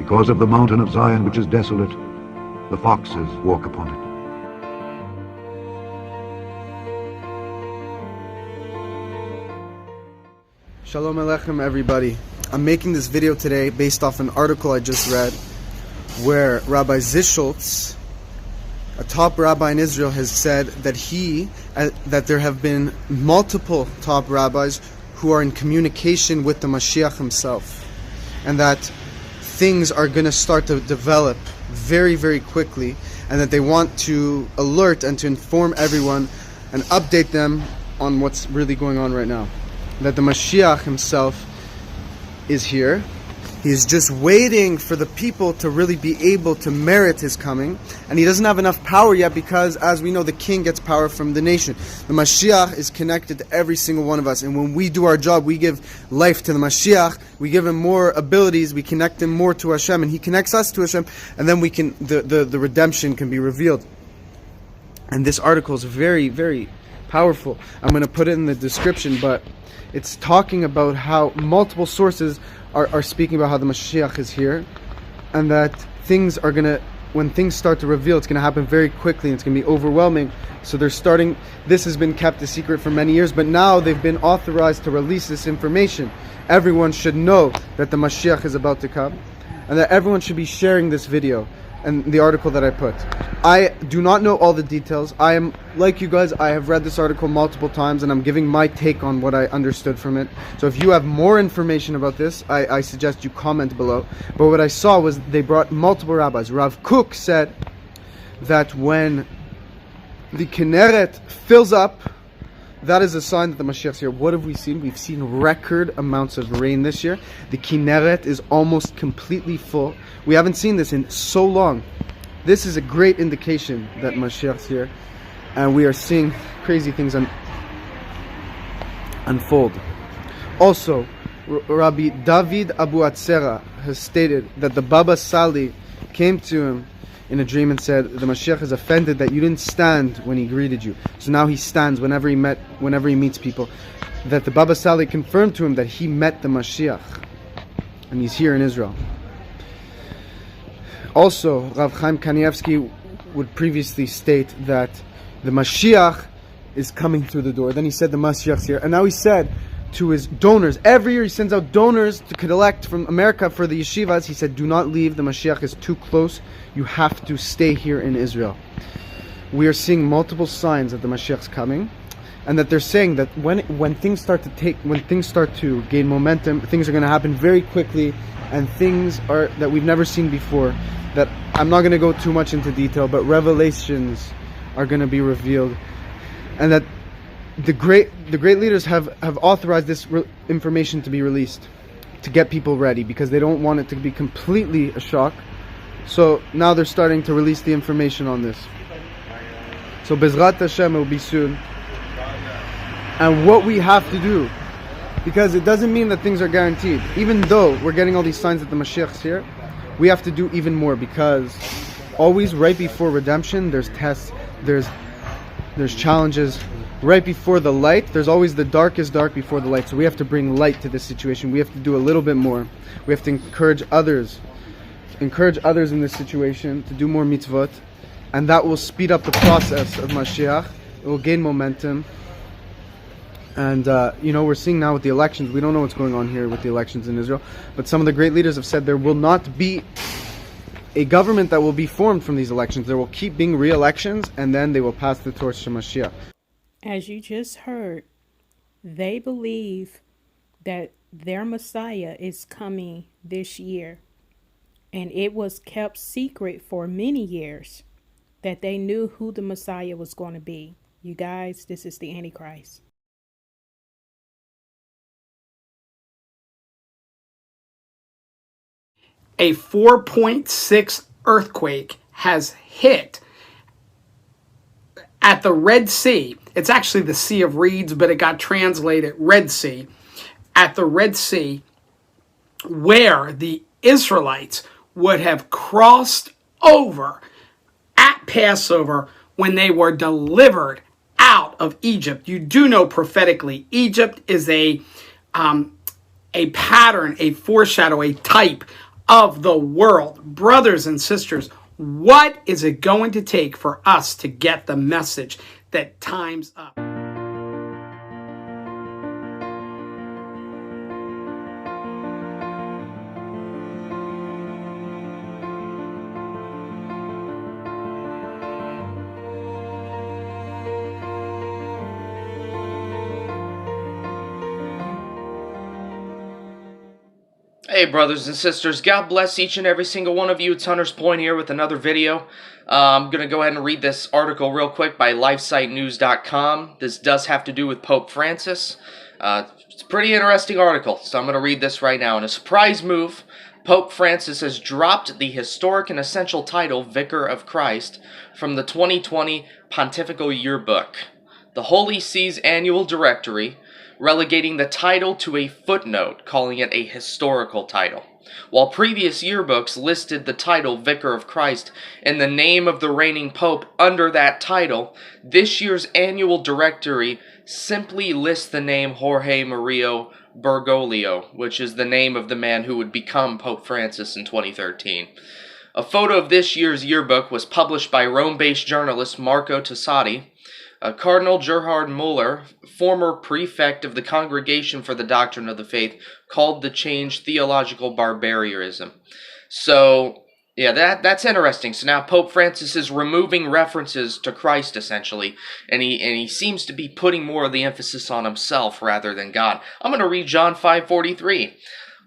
Because of the mountain of Zion which is desolate, the foxes walk upon it. Shalom Aleichem, everybody. I'm making this video today based off an article I just read where Rabbi Zischultz, a top rabbi in Israel, has said that there have been multiple top rabbis who are in communication with the Mashiach himself, and that things are going to start to develop very, very quickly, and that they want to alert and to inform everyone and update them on what's really going on right now. That the Mashiach himself is here. He is just waiting for the people to really be able to merit his coming, and he doesn't have enough power yet because, as we know, the king gets power from the nation. The Mashiach is connected to every single one of us, and when we do our job, we give life to the Mashiach, we give him more abilities, we connect him more to Hashem, and he connects us to Hashem, and then we can the redemption can be revealed. And this article is very, very powerful. I'm going to put it in the description, but it's talking about how multiple sources are speaking about how the Mashiach is here, and that things are going to, when things start to reveal, it's going to happen very quickly, and it's going to be overwhelming. So this has been kept a secret for many years, but now they've been authorized to release this information. Everyone should know that the Mashiach is about to come, and that everyone should be sharing this video and the article that I put. I do not know all the details. I am, like you guys, I have read this article multiple times, and I'm giving my take on what I understood from it. So if you have more information about this, I suggest you comment below. But what I saw was they brought multiple rabbis. Rav Kook said that when the Kinneret fills up, that is a sign that the Mashiach is here. What have we seen? We've seen record amounts of rain this year. The Kinneret is almost completely full. We haven't seen this in so long. This is a great indication that Mashiach is here, and we are seeing crazy things unfold. Also, Rabbi David Abu Atzera has stated that the Baba Sali came to him in a dream and said, the Mashiach is offended that you didn't stand when he greeted you. So now he stands whenever he meets people. That the Baba Sali confirmed to him that he met the Mashiach, and he's here in Israel. Also, Rav Chaim Kanievsky would previously state that the Mashiach is coming through the door. Then he said the Mashiach is here. And now he said to his donors, every year he sends out donors to collect from America for the yeshivas. He said, do not leave, the Mashiach is too close. You have to stay here in Israel. We are seeing multiple signs that the Mashiach is coming, and that they're saying that when things start to gain momentum, things are going to happen very quickly, and things are that we've never seen before. That I'm not going to go too much into detail, but revelations are going to be revealed, and that the great leaders have authorized this information to be released to get people ready, because they don't want it to be completely a shock. So now they're starting to release the information on this. So Bezrat Hashem, it will be soon. And what we have to do, because it doesn't mean that things are guaranteed. Even though we're getting all these signs that the Mashiach is here, we have to do even more, because always right before redemption, there's tests, there's challenges. Right before the light, there's always the dark is dark before the light. So we have to bring light to this situation. We have to do a little bit more. We have to encourage others in this situation to do more mitzvot, and that will speed up the process of Mashiach. It will gain momentum. And we're seeing now with the elections, we don't know what's going on here with the elections in Israel, but some of the great leaders have said there will not be a government that will be formed from these elections. There will keep being re-elections, and then they will pass the torch to Mashiach. As you just heard, they believe that their Messiah is coming this year. And it was kept secret for many years that they knew who the Messiah was going to be. You guys, this is the Antichrist. A 4.6 earthquake has hit at the Red Sea. It's actually the Sea of Reeds, but it got translated Red Sea. At the Red Sea, where the Israelites would have crossed over at Passover when they were delivered out of Egypt. You do know prophetically, Egypt is a pattern, a foreshadow, a type of the world. Brothers and sisters, what is it going to take for us to get the message that time's up? Hey brothers and sisters, God bless each and every single one of you. It's Hunter's Point here with another video. I'm going to go ahead and read this article real quick by LifeSiteNews.com. This does have to do with Pope Francis. It's a pretty interesting article, so I'm going to read this right now. In a surprise move, Pope Francis has dropped the historic and essential title Vicar of Christ from the 2020 Pontifical Yearbook, the Holy See's annual directory, relegating the title to a footnote, calling it a historical title. While previous yearbooks listed the title Vicar of Christ and the name of the reigning pope under that title, this year's annual directory simply lists the name Jorge Mario Bergoglio, which is the name of the man who would become Pope Francis in 2013. A photo of this year's yearbook was published by Rome-based journalist Marco Tosatti. Cardinal Gerhard Muller, former prefect of the Congregation for the Doctrine of the Faith, called the change theological barbarism. So, yeah, that's interesting. So now Pope Francis is removing references to Christ, essentially, and he seems to be putting more of the emphasis on himself rather than God. I'm going to read John 5:43.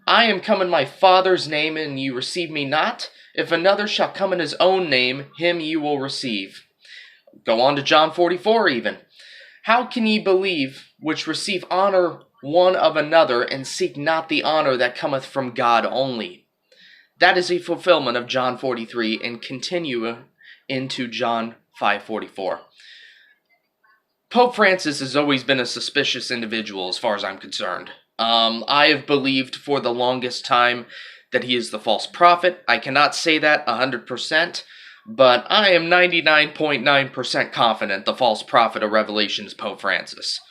I am come in my Father's name, and you receive me not. If another shall come in his own name, him you will receive. Go on to John 44 even. How can ye believe which receive honor one of another, and seek not the honor that cometh from God only? That is a fulfillment of John 43, and continue into John 5:44. Pope Francis has always been a suspicious individual as far as I'm concerned. I have believed for the longest time that he is the false prophet. I cannot say that 100%. But I am 99.9% confident the false prophet of Revelation is Pope Francis.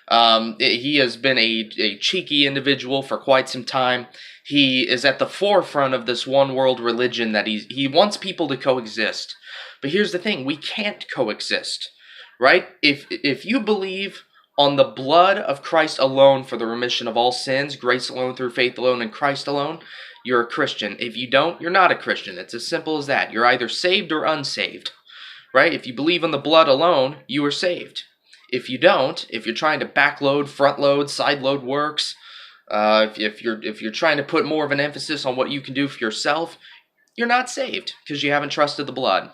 He has been a cheeky individual for quite some time. He is at the forefront of this one world religion that he wants people to coexist. But here's the thing, we can't coexist, right? If you believe on the blood of Christ alone for the remission of all sins, grace alone through faith alone in Christ alone, you're a Christian. If you don't, you're not a Christian. It's as simple as that. You're either saved or unsaved, right? If you believe in the blood alone, you are saved. If you don't, if you're trying to backload, front load, side load works, if you're trying to put more of an emphasis on what you can do for yourself, you're not saved because you haven't trusted the blood.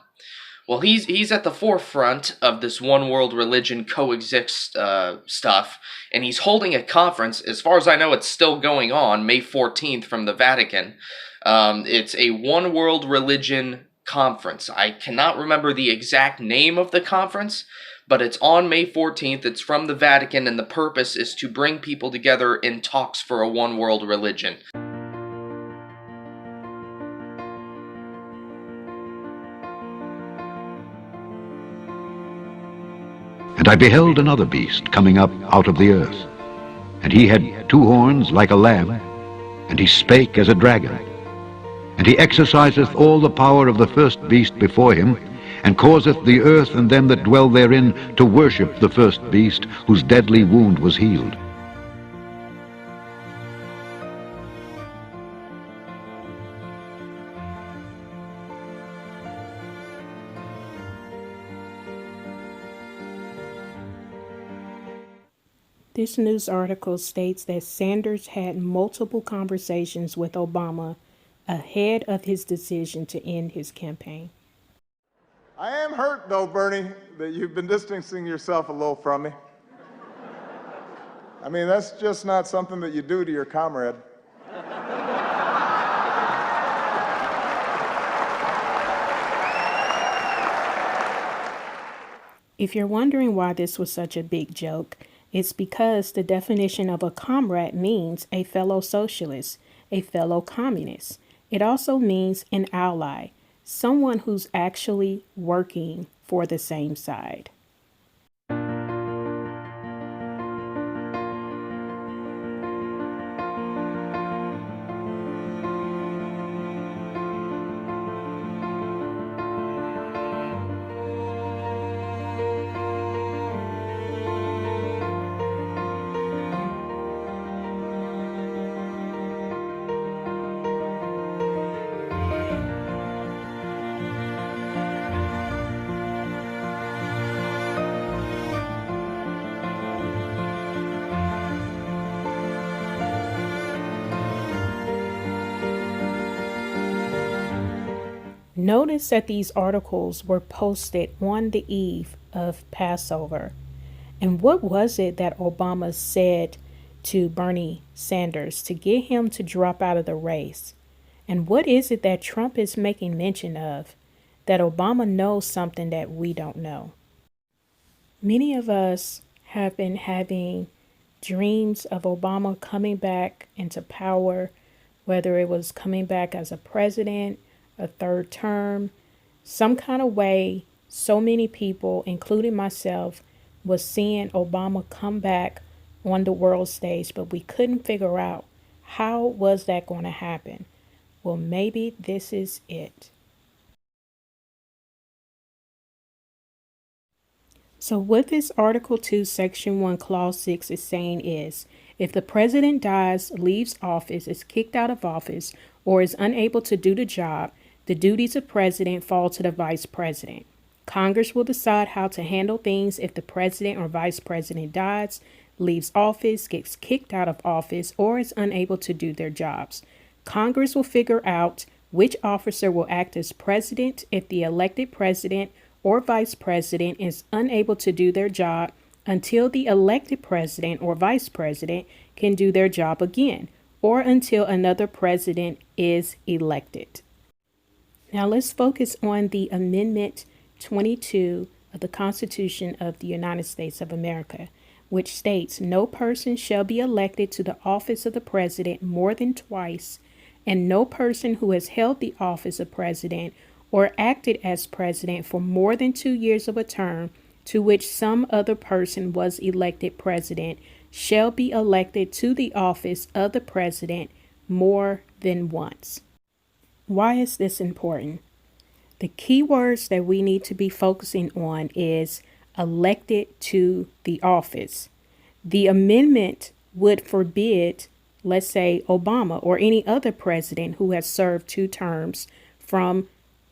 Well, he's at the forefront of this one world religion coexist stuff, and he's holding a conference. As far as I know, it's still going on, May 14th from the Vatican. It's a one world religion conference. I cannot remember the exact name of the conference, but it's on May 14th. It's from the Vatican, and the purpose is to bring people together in talks for a one world religion. And I beheld another beast coming up out of the earth. And he had 2 horns like a lamb, and he spake as a dragon. And he exerciseth all the power of the first beast before him, and causeth the earth and them that dwell therein to worship the first beast, whose deadly wound was healed. This news article states that Sanders had multiple conversations with Obama ahead of his decision to end his campaign. I am hurt, though, Bernie, that you've been distancing yourself a little from me. I mean, that's just not something that you do to your comrade. If you're wondering why this was such a big joke, it's because the definition of a comrade means a fellow socialist, a fellow communist. It also means an ally, someone who's actually working for the same side. Notice that these articles were posted on the eve of Passover. And what was it that Obama said to Bernie Sanders to get him to drop out of the race? And what is it that Trump is making mention of that Obama knows something that we don't know? Many of us have been having dreams of Obama coming back into power, whether it was coming back as a president, a third term, some kind of way. So many people, including myself, was seeing Obama come back on the world stage, but we couldn't figure out how was that going to happen. Well, maybe this is it. So what this Article 2, Section 1, Clause 6 is saying is, if the president dies, leaves office, is kicked out of office, or is unable to do the job, the duties of president fall to the vice president. Congress will decide how to handle things if the president or vice president dies, leaves office, gets kicked out of office, or is unable to do their jobs. Congress will figure out which officer will act as president if the elected president or vice president is unable to do their job until the elected president or vice president can do their job again, or until another president is elected. Now let's focus on the Amendment 22 of the Constitution of the United States of America, which states no person shall be elected to the office of the president more than twice, and no person who has held the office of president or acted as president for more than 2 years of a term to which some other person was elected president shall be elected to the office of the president more than once. Why is this important? The key words that we need to be focusing on is elected to the office. The amendment would forbid, let's say, Obama or any other president who has served 2 terms from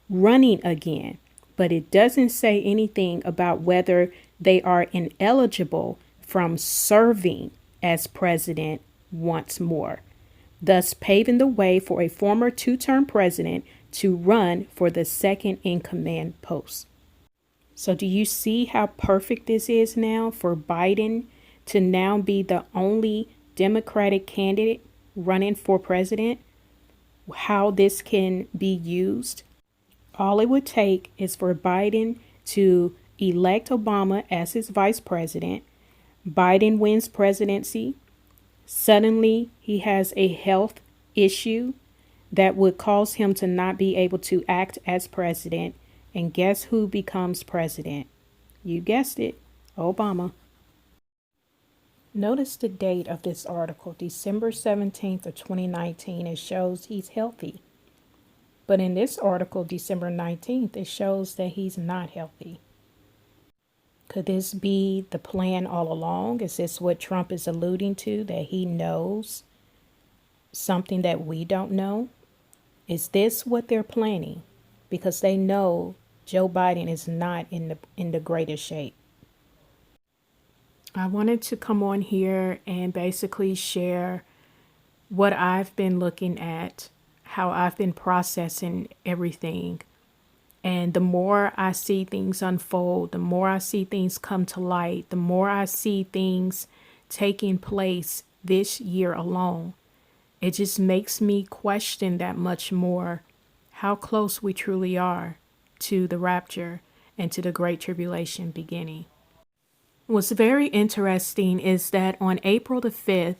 running again, but it doesn't say anything about whether they are ineligible from serving as president once more, thus paving the way for a former 2-term president to run for the second in command post. So do you see how perfect this is now for Biden to now be the only Democratic candidate running for president? How this can be used? All it would take is for Biden to elect Obama as his vice president. Biden wins presidency. Suddenly, he has a health issue that would cause him to not be able to act as president. And guess who becomes president? You guessed it, Obama. Notice the date of this article, December 17th of 2019. It shows he's healthy. But in this article, December 19th, it shows that he's not healthy. Could this be the plan all along? Is this what Trump is alluding to, that he knows something that we don't know? Is this what they're planning? Because they know Joe Biden is not in the greatest shape. I wanted to come on here and basically share what I've been looking at, how I've been processing everything. And the more I see things unfold, the more I see things come to light, the more I see things taking place this year alone, it just makes me question that much more how close we truly are to the rapture and to the Great Tribulation beginning. What's very interesting is that on April the 5th,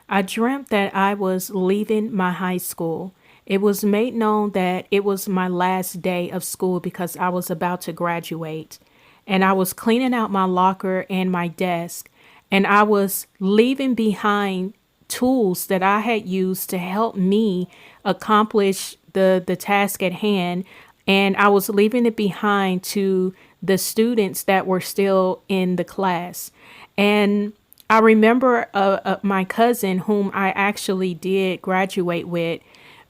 I dreamt that I was leaving my high school. It was made known that it was my last day of school because I was about to graduate. And I was cleaning out my locker and my desk. And I was leaving behind tools that I had used to help me accomplish the task at hand. And I was leaving it behind to the students that were still in the class. And I remember my cousin, whom I actually did graduate with,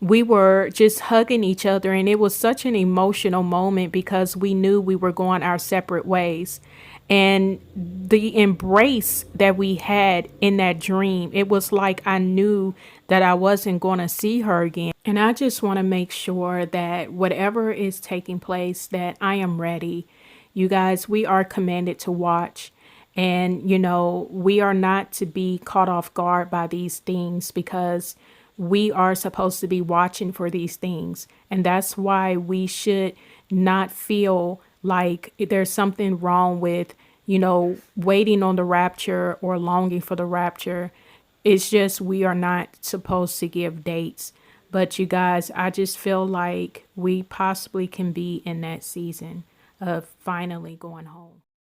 we were just hugging each other, and it was such an emotional moment because we knew we were going our separate ways. And the embrace that we had in that dream, it was like I knew that I wasn't going to see her again. And I just want to make sure that whatever is taking place, that I am ready. You guys, we are commanded to watch. And, you know, we are not to be caught off guard by these things, because we are supposed to be watching for these things. And that's why we should not feel like there's something wrong with, you know, waiting on the rapture or longing for the rapture. It's just we are not supposed to give dates. But you guys, I just feel like we possibly can be in that season of finally going home.